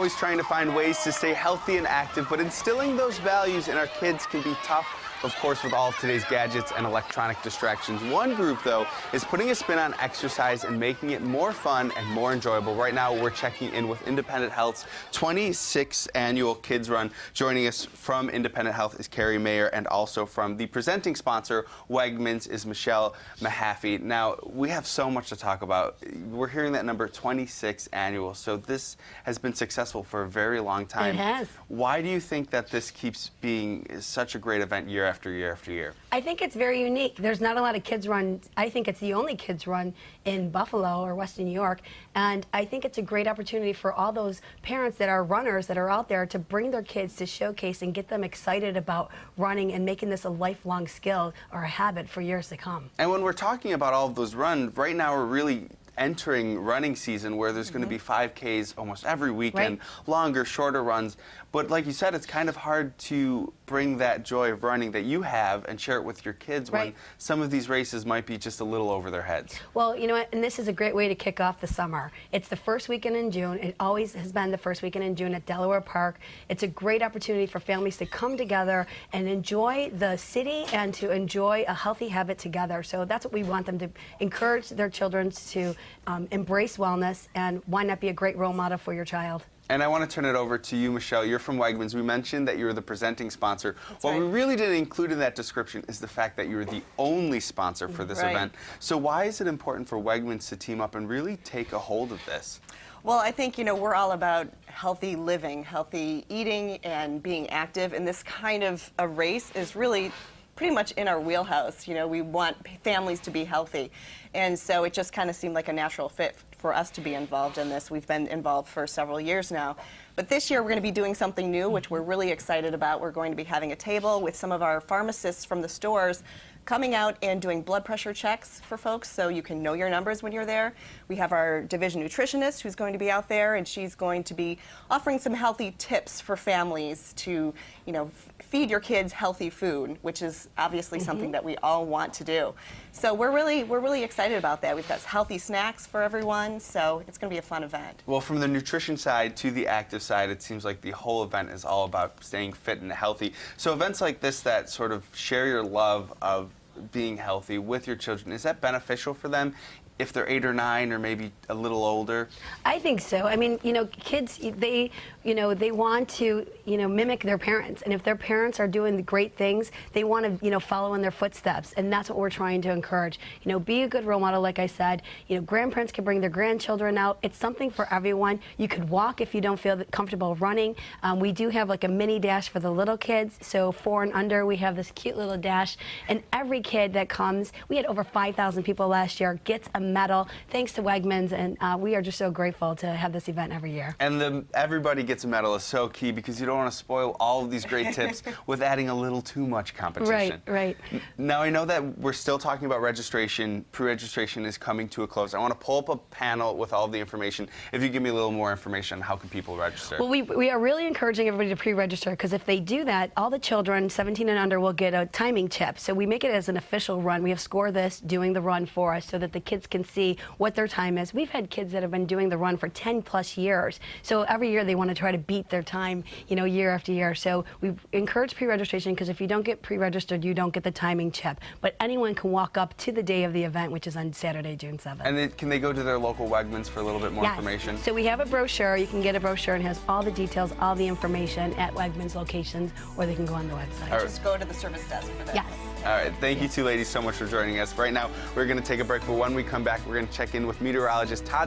Always trying to find ways to stay healthy and active, but instilling those values in our kids can be tough, of course, with all of today's gadgets and electronic distractions. One group, though, is putting a spin on exercise and making it more fun and more enjoyable. Right now, we're checking in with Independent Health's 26th annual Kids Run. Joining us from Independent Health is Carrie Mayer, and also from the presenting sponsor, Wegmans, is Michelle Mahaffey. Now, we have so much to talk about. We're hearing that number 26 annual, so this has been successful for a very long time. It has. Why do you think that this keeps being such a great event year after year after year? I think it's very unique. There's not a lot of kids run. I think it's the only kids run in Buffalo or Western New York, and I think it's a great opportunity for all those parents that are runners that are out there to bring their kids to showcase and get them excited about running and making this a lifelong skill or a habit for years to come. And when we're talking about all of those runs, right now we're really entering running season where there's going to be 5Ks almost every weekend, longer, shorter runs. But like you said, it's kind of hard to bring that joy of running that you have and share it with your kids when some of these races might be just a little over their heads. Well, you know what, and this is a great way to kick off the summer. It's the first weekend in June. It always has been the first weekend in June at Delaware Park. It's a great opportunity for families to come together and enjoy the city and to enjoy a healthy habit together. So that's what we want them to encourage their children to embrace wellness, and why not be a great role model for your child? And I want to turn it over to you, Michelle. You're from Wegmans. We mentioned that you're the presenting sponsor. What we really didn't include in that description is the fact that you're the only sponsor for this event. So why is it important for Wegmans to team up and really take a hold of this? Well, I think, you know, we're all about healthy living, healthy eating, and being active, and this kind of a race is really pretty much in our wheelhouse. You know, we want families to be healthy, and so it just kind of seemed like a natural fit for us to be involved in this. We've been involved for several years now, but this year we're going to be doing something new, which we're really excited about. We're going to be having a table with some of our pharmacists from the stores coming out and doing blood pressure checks for folks so you can know your numbers when you're there. We have our division nutritionist who's going to be out there, and she's going to be offering some healthy tips for families to, you know, feed your kids healthy food, which is obviously something that we all want to do. So we're really excited about that. We've got healthy snacks for everyone, so it's going to be a fun event. Well, from the nutrition side to the active side, it seems like the whole event is all about staying fit and healthy. So events like this that sort of share your love of being healthy with your children, is that beneficial for them if they're 8 or 9 or maybe a little older? I think so. I mean, you know, kids, they want to, mimic their parents. And if their parents are doing the great things, they want to, follow in their footsteps. And that's what we're trying to encourage. Be a good role model, like I said. Grandparents can bring their grandchildren out. It's something for everyone. You could walk if you don't feel comfortable running. We do have like a mini dash for the little kids. So 4 and under, we have this cute little dash. And every kid that comes, we had over 5,000 people last year, gets a medal thanks to Wegmans, and we are just so grateful to have this event every year. And the everybody gets a medal is so key, because you don't want to spoil all of these great tips with adding a little too much competition. Right. Now, I know that we're still talking about registration. Pre-registration is coming to a close. I want to pull up a panel with all the information. If you give me a little more information on how can people register. Well, we are really encouraging everybody to pre-register, because if they do that, all the children 17 and under will get a timing chip. So we make it as an official run. We have Score This doing the run for us so that the kids can see what their time is. We've had kids that have been doing the run for 10 plus years. So every year they want to try to beat their time, year after year. So we encourage pre-registration, because if you don't get pre-registered, you don't get the timing chip. But anyone can walk up to the day of the event, which is on Saturday, June 7th. And can they go to their local Wegmans for a little bit more information? So we have a brochure. You can get a brochure, and it has all the details, all the information at Wegmans locations, or they can go on the website. Just go to the service desk for that. Yes. All right, thank you two ladies so much for joining us. Right now, we're going to take a break, but when we come back, we're going to check in with meteorologist Todd